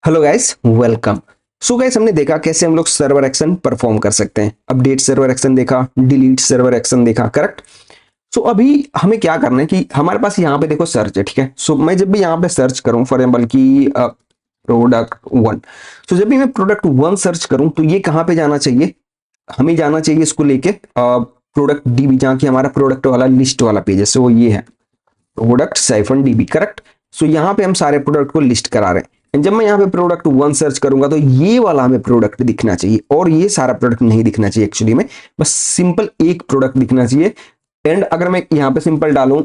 Hello guys, welcome. So guys, हमने देखा कैसे हम लोग सर्वर एक्शन परफॉर्म कर सकते हैं। अपडेट सर्वर एक्शन देखा, डिलीट सर्वर एक्शन देखा, करेक्ट। सो अभी हमें क्या करना है कि हमारे पास यहाँ पे देखो सर्च है, ठीक है। सो मैं जब भी यहाँ पे सर्च करूँ, फॉर एग्जाम्पल की प्रोडक्ट वन, सो जब भी मैं प्रोडक्ट वन सर्च करूँ तो ये कहाँ पे जाना चाहिए? हमें जाना चाहिए इसको लेके प्रोडक्ट डीबी, जहाँ की हमारा प्रोडक्ट वाला लिस्ट वाला पेज है। सो ये है प्रोडक्ट साइफन डीबी, करेक्ट। सो यहाँ पे हम सारे प्रोडक्ट को लिस्ट करा रहे हैं। जब मैं यहाँ पे प्रोडक्ट वन सर्च करूंगा तो ये वाला हमें प्रोडक्ट दिखना चाहिए, और ये सारा प्रोडक्ट नहीं दिखना चाहिए एक्चुअली में, बस सिंपल एक प्रोडक्ट दिखना चाहिए। एंड अगर मैं यहाँ पे सिंपल डालूं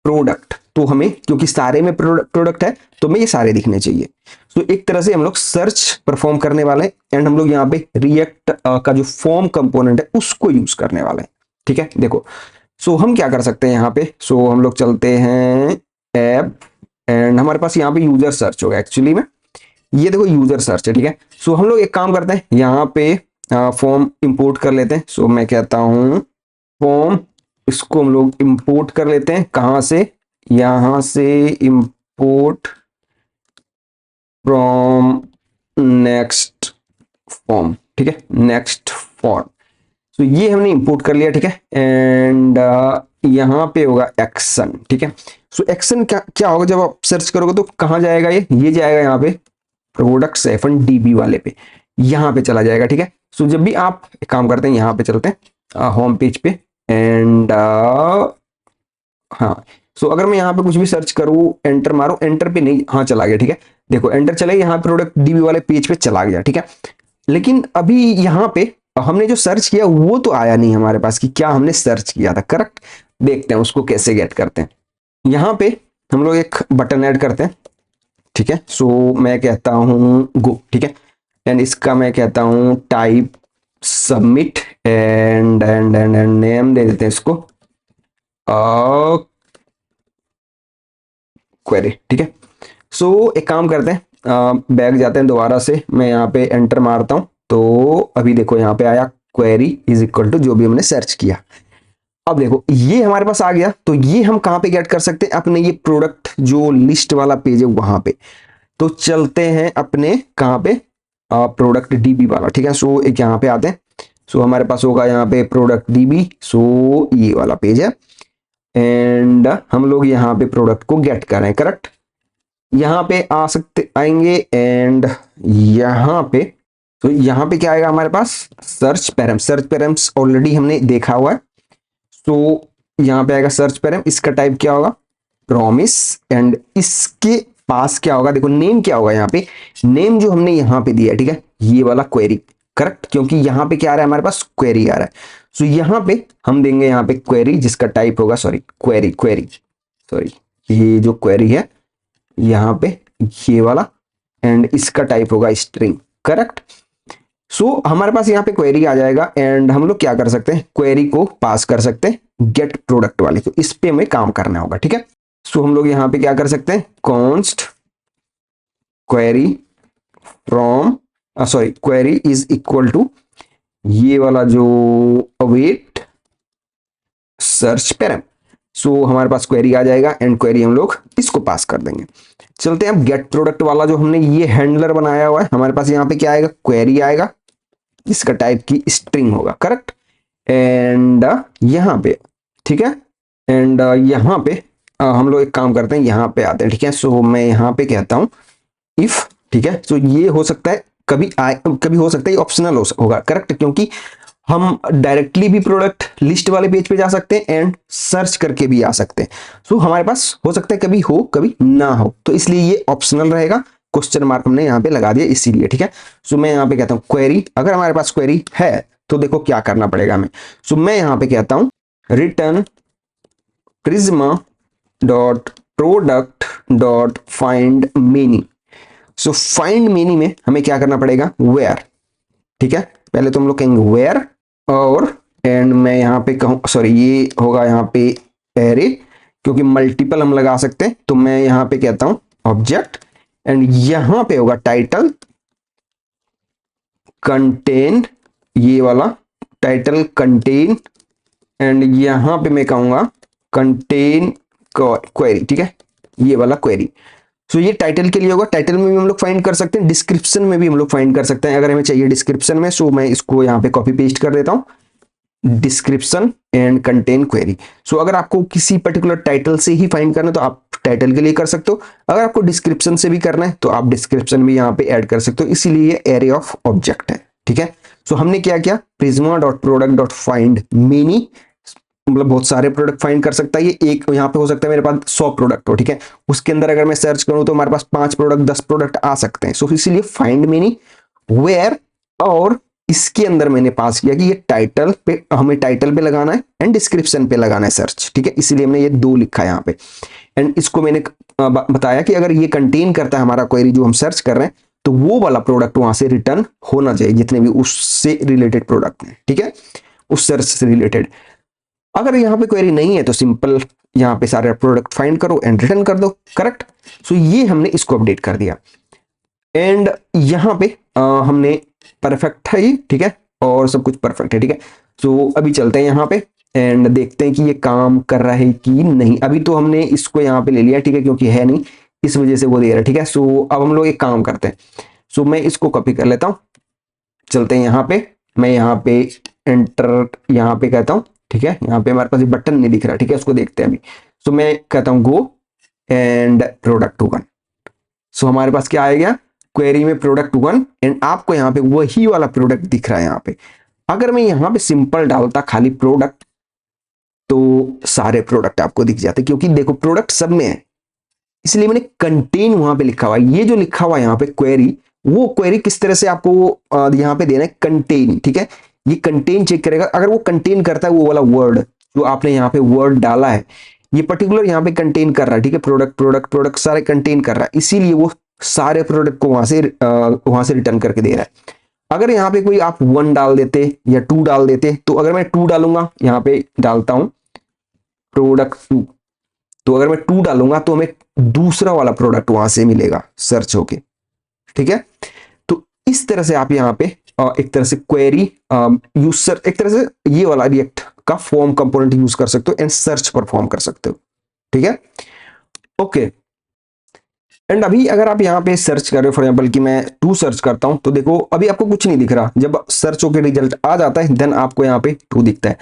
प्रोडक्ट, तो हमें, क्योंकि सारे में प्रोडक्ट है, तो हमें ये सारे दिखने चाहिए। तो एक तरह से हम लोग सर्च परफॉर्म करने वाले हैं, एंड हम लोग यहाँ पे रिएक्ट का जो फॉर्म कंपोनेंट है उसको यूज करने वाले हैं। ठीक है, देखो। सो हम क्या कर सकते हैं यहाँ पे? सो हम लोग चलते हैं ऐप, एंड हमारे पास यहाँ पे यूजर सर्च होगा एक्चुअली में। ये देखो यूजर सर्च है, ठीक है। सो हम लोग एक काम करते हैं, यहाँ पे फॉर्म इंपोर्ट कर लेते हैं। सो मैं कहता हूँ फॉर्म, इसको हम लोग इंपोर्ट कर लेते हैं। कहाँ से? यहाँ से इंपोर्ट फ्रॉम नेक्स्ट फॉर्म, ठीक है, नेक्स्ट फॉर्म। तो ये हमने इंपोर्ट कर लिया, ठीक है। एंड यहाँ पे होगा एक्शन, ठीक है। सो एक्शन क्या क्या होगा? जब आप सर्च करोगे तो कहाँ जाएगा? ये जाएगा यहाँ पे प्रोडक्ट सेफन डीबी वाले पे, यहाँ पे चला जाएगा, ठीक है। सो जब भी आप एक काम करते हैं, यहाँ पे चलते हैं होम पेज पे, एंड हाँ। सो अगर मैं यहाँ पे कुछ भी सर्च करूँ, एंटर मारूं, एंटर पे नहीं, हाँ चला गया, ठीक है। देखो एंटर चले, यहाँ प्रोडक्ट डीबी वाले पेज पे चला गया, ठीक है। लेकिन अभी यहाँ पे हमने जो सर्च किया वो तो आया नहीं हमारे पास कि क्या हमने सर्च किया था, करेक्ट। देखते हैं उसको कैसे गेट करते हैं। यहाँ पे हम लोग एक बटन ऐड करते हैं, ठीक है। सो मैं कहता हूँ गो, ठीक है। एंड इसका मैं कहता हूँ टाइप सबमिट, एंड नेम दे देते हैं इसको क्वेरी, ठीक है। सो एक काम करते हैं, बैक जाते हैं दोबारा से, मैं यहाँ पे एंटर मारता हूँ, तो अभी देखो यहाँ पे आया क्वेरी इज इक्वल टू जो भी हमने सर्च किया। अब देखो ये हमारे पास आ गया, तो ये हम कहाँ पे गेट कर सकते हैं? अपने ये प्रोडक्ट जो लिस्ट वाला पेज है वहां पे। तो चलते हैं अपने कहाँ पे, प्रोडक्ट डीबी वाला, ठीक है। सो एक यहाँ पे आते हैं। सो हमारे पास होगा यहाँ पे प्रोडक्ट डीबी, सो ये वाला पेज है। एंड हम लोग यहाँ पे प्रोडक्ट को गेट कर रहे हैं, करेक्ट। यहाँ पे आ सकते आएंगे, एंड यहाँ पे, तो यहाँ पे क्या आएगा हमारे पास? Search param. Search params already हमने देखा हुआ है। तो यहाँ पे आएगा सर्च पैरम, इसका टाइप क्या होगा? प्रॉमिस। एंड इसके पास क्या होगा? देखो नेम क्या होगा यहाँ पे? नेम जो हमने यहाँ पे दिया है, ठीक है, ये वाला क्वेरी, करेक्ट, क्योंकि यहाँ पे क्या आ रहा है हमारे पास? क्वेरी आ रहा है। सो यहाँ पे हम देंगे यहाँ पे क्वेरी, जिसका टाइप होगा, सॉरी क्वेरी, सॉरी, ये जो क्वेरी है यहाँ पे, ये वाला, एंड इसका टाइप होगा स्ट्रिंग, करेक्ट। सो हमारे पास यहाँ पे क्वेरी आ जाएगा, एंड हम लोग क्या कर सकते हैं? क्वेरी को पास कर सकते हैं गेट प्रोडक्ट वाले, तो इस पे हमें काम करना होगा, ठीक है। सो हम लोग यहाँ पे क्या कर सकते हैं? Const query from, sorry, query is equal to ये वाला जो अवेट सर्च पैरम। सो हमारे पास क्वेरी आ जाएगा, एंड क्वेरी हम लोग इसको पास कर देंगे। चलते हैं अब गेट प्रोडक्ट वाला जो हमने ये हैंडलर बनाया हुआ है, हमारे पास यहाँ पे क्या आएगा? क्वेरी आएगा, इसका टाइप की स्ट्रिंग होगा, करेक्ट। एंड यहाँ पे, ठीक है, एंड यहाँ पे हम लोग एक काम करते हैं, यहाँ पे आते हैं, ठीक है। सो मैं यहाँ पे कहता हूँ इफ, ठीक है। सो ये हो सकता है कभी कभी हो सकता है ऑप्शनल होगा, करेक्ट, क्योंकि हम डायरेक्टली भी प्रोडक्ट लिस्ट वाले पेज पे जा सकते हैं एंड सर्च करके भी आ सकते हैं। सो हमारे पास हो सकता है कभी हो कभी ना हो, तो इसलिए ये ऑप्शनल रहेगा। क्वेश्चन मार्क हमने यहाँ पे लगा दिया इसीलिए, ठीक है। सो मैं यहाँ पे कहता हूँ क्वेरी, अगर हमारे पास क्वेरी है तो देखो क्या करना पड़ेगा हमें। सो मैं यहाँ पे कहता हूँ return Prisma dot product dot find many. So find many में हमें क्या करना पड़ेगा? वेयर, ठीक है। पहले तो हम लोग कहेंगे वेयर, और एंड मैं यहाँ पे कहूँ, सॉरी, ये होगा यहाँ पे एरे, क्योंकि मल्टीपल हम लगा सकते हैं, तो मैं यहाँ पे कहता हूँ ऑब्जेक्ट, एंड यहाँ पे होगा टाइटल कंटेन, ये वाला टाइटल कंटेन, एंड यहाँ पे मैं कहूँगा कंटेन क्वेरी, ठीक है, ये वाला क्वेरी। सो ये टाइटल के लिए होगा, टाइटल में भी हम लोग फाइंड कर सकते हैं, डिस्क्रिप्शन में भी हम लोग फाइंड कर सकते हैं अगर हमें चाहिए डिस्क्रिप्शन में। सो मैं इसको यहाँ पे कॉपी पेस्ट कर देता हूँ, डिस्क्रिप्शन एंड कंटेन क्वेरी। सो अगर आपको किसी पर्टिकुलर टाइटल से ही फाइंड करना है तो आप टाइटल के लिए कर सकते हो, अगर आपको डिस्क्रिप्शन से भी करना है तो आप डिस्क्रिप्शन भी यहाँ पे ऐड कर सकते हो, इसीलिए ये एरे ऑफ ऑब्जेक्ट है, ठीक है। सो हमने क्या किया, Prisma dot product dot find many, मतलब बहुत सारे प्रोडक्ट फाइंड कर सकता है ये। एक यहाँ पे हो सकता है मेरे पास 100 प्रोडक्ट हो, ठीक है, उसके अंदर अगर मैं सर्च करूं तो हमारे पास 5 प्रोडक्ट 10 प्रोडक्ट आ सकते हैं। सो इसीलिए फाइंड मेनी वेयर, और इसके अंदर मैंने पास किया कि ये टाइटल पे, हमें टाइटल पे लगाना है एंड डिस्क्रिप्शन पे लगाना है सर्च, ठीक है, इसीलिए हमने ये 2 लिखा है यहाँ पे। एंड इसको मैंने बताया कि अगर ये कंटेन करता है हमारा क्वेरी जो हम सर्च कर रहे हैं तो वो वाला प्रोडक्ट वहां से रिटर्न होना चाहिए, जितने भी उससे रिलेटेड प्रोडक्ट हैं, ठीक है, उस सर्च से रिलेटेड। अगर यहाँ पे क्वेरी नहीं है तो सिंपल यहाँ पे सारे प्रोडक्ट फाइंड करो एंड रिटर्न कर दो, करेक्ट। सो ये हमने इसको अपडेट कर दिया एंड यहाँ पे हमने परफेक्ट है ये, ठीक है, और सब कुछ परफेक्ट है, ठीक है। सो अभी चलते हैं यहाँ पे एंड देखते हैं कि ये काम कर रहा है कि नहीं। अभी तो हमने इसको यहाँ पे ले लिया, ठीक है, क्योंकि है नहीं इस वजह से वो दे रहा है, ठीक है। सो अब हम लोग एक काम करते हैं, सो मैं इसको कॉपी कर लेता हूँ, चलते हैं यहाँ पे, मैं यहाँ पे एंटर यहाँ पे कहता हूँ, ठीक है, यहाँ पे हमारे पास बटन नहीं दिख रहा, ठीक है, उसको देखते हैं अभी। सो मैं कहता हूँ गो एंड प्रोडक्ट 1। सो हमारे पास क्या आएगा, क्वेरी में प्रोडक्ट 1 एंड आपको यहाँ पे वही वाला प्रोडक्ट दिख रहा है यहाँ पे। अगर मैं यहाँ पे सिंपल डालता खाली प्रोडक्ट तो सारे प्रोडक्ट आपको दिख जाते, क्योंकि देखो प्रोडक्ट सब में है, इसलिए मैंने कंटेन वहां पे लिखा हुआ है। ये जो लिखा हुआ है यहाँ पे क्वेरी, वो क्वेरी किस तरह से आपको यहाँ पे देना है, कंटेन, ठीक है। ये कंटेन चेक करेगा, अगर वो कंटेन करता है वो वाला वर्ड जो आपने यहाँ पे वर्ड डाला है, ये पर्टिकुलर यहाँ पे कंटेन कर रहा है, ठीक है, प्रोडक्ट प्रोडक्ट प्रोडक्ट सारे कंटेन कर रहा है, इसीलिए वो सारे प्रोडक्ट को वहां से रिटर्न करके दे रहा है। अगर यहाँ पे कोई आप 1 डाल देते या 2 डाल देते, तो अगर मैं 2 डालूंगा, यहाँ पे डालता हूं प्रोडक्ट 2, तो अगर मैं 2 डालूंगा तो हमें दूसरा वाला प्रोडक्ट वहां से मिलेगा सर्च होके, ठीक है। तो इस तरह से आप यहाँ पे एक तरह से क्वेरी यूजर, एक तरह से ये वाला रिएक्ट का फॉर्म कंपोनेंट यूज कर सकते हो एंड सर्च परफॉर्म कर सकते हो, ठीक है, ओके। एंड अभी अगर आप यहाँ पे सर्च कर रहे हो, फॉर एग्जाम्पल कि मैं 2 सर्च करता हूं, तो देखो अभी आपको कुछ नहीं दिख रहा, जब सर्च होके रिजल्ट आ जाता है देन आपको यहाँ पे 2 दिखता है।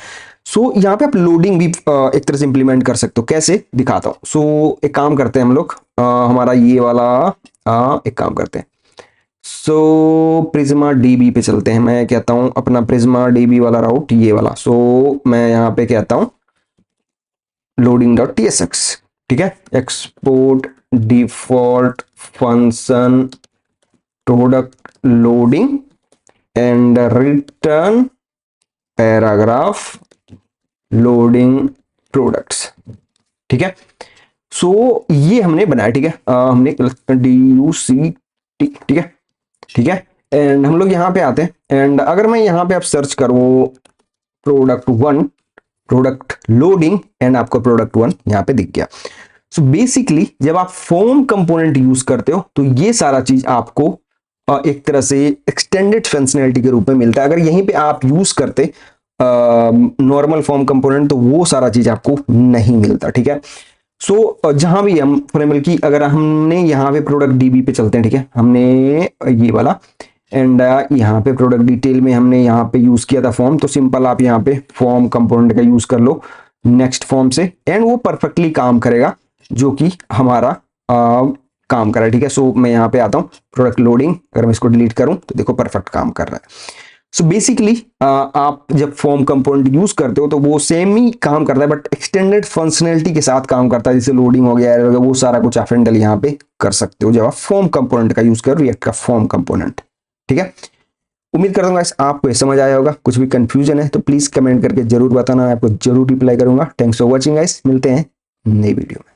सो यहाँ पे आप लोडिंग भी एक तरह से इंप्लीमेंट कर सकते हो, कैसे दिखाता हूँ। सो एक काम करते हैं हम लोग, हमारा ये वाला एक काम करते हैं, सो प्रिज्मा डीबी पे चलते हैं। मैं कहता हूँ अपना प्रिज्मा डीबी वाला राउट ये वाला, सो मैं यहाँ पे कहता हूँ लोडिंग डॉट टीएसएक्स, ठीक है, export default function product loading and return paragraph loading products, ठीक है। सो ये हमने बनाया, ठीक है, हमने DUC, ठीक है, ठीक है। एंड हम लोग यहाँ पे आते हैं एंड अगर मैं यहाँ पे आप सर्च करूँ प्रोडक्ट 1 प्रोडक्ट लोडिंग एंड आपको प्रोडक्ट 1 यहाँ पे दिख गया। सो बेसिकली जब आप फॉर्म कंपोनेंट यूज करते हो तो ये सारा चीज आपको एक तरह से एक्सटेंडेड फंक्शनैलिटी के रूप में मिलता है। अगर यहीं पे आप यूज करते नॉर्मल फॉर्म कंपोनेंट तो वो सारा चीज आपको नहीं मिलता, ठीक है। सो जहां भी हम फॉर एग्जाम्पल की अगर हमने यहाँ पे प्रोडक्ट डीबी पे चलते हैं, ठीक है, हमने ये वाला एंड यहाँ पे प्रोडक्ट डिटेल में हमने यहाँ पे यूज किया था फॉर्म, तो सिंपल आप यहाँ पे फॉर्म कंपोनेंट का यूज कर लो नेक्स्ट फॉर्म से एंड वो परफेक्टली काम करेगा जो कि हमारा काम कर रहा है, ठीक है। सो मैं यहाँ पे आता हूँ प्रोडक्ट लोडिंग, अगर मैं इसको डिलीट करूँ तो देखो परफेक्ट काम कर रहा है। सो बेसिकली आप जब फॉर्म कंपोनेंट यूज करते हो तो वो सेम ही काम करता है बट एक्सटेंडेड फंक्शनैलिटी के साथ काम करता है, जैसे लोडिंग हो गया है, वो सारा कुछ आप हैंडल यहाँ पे कर सकते हो जब आप फॉर्म कंपोनेंट का यूज करो, रिएक्ट का फॉर्म कंपोनेंट, ठीक है। उम्मीद करता हूँ आपको समझ आया होगा, कुछ भी कंफ्यूजन है तो प्लीज कमेंट करके जरूर बताना, आपको जरूर रिप्लाई करूंगा। थैंक्स फॉर वॉचिंग गाइस, मिलते हैं नई वीडियो में।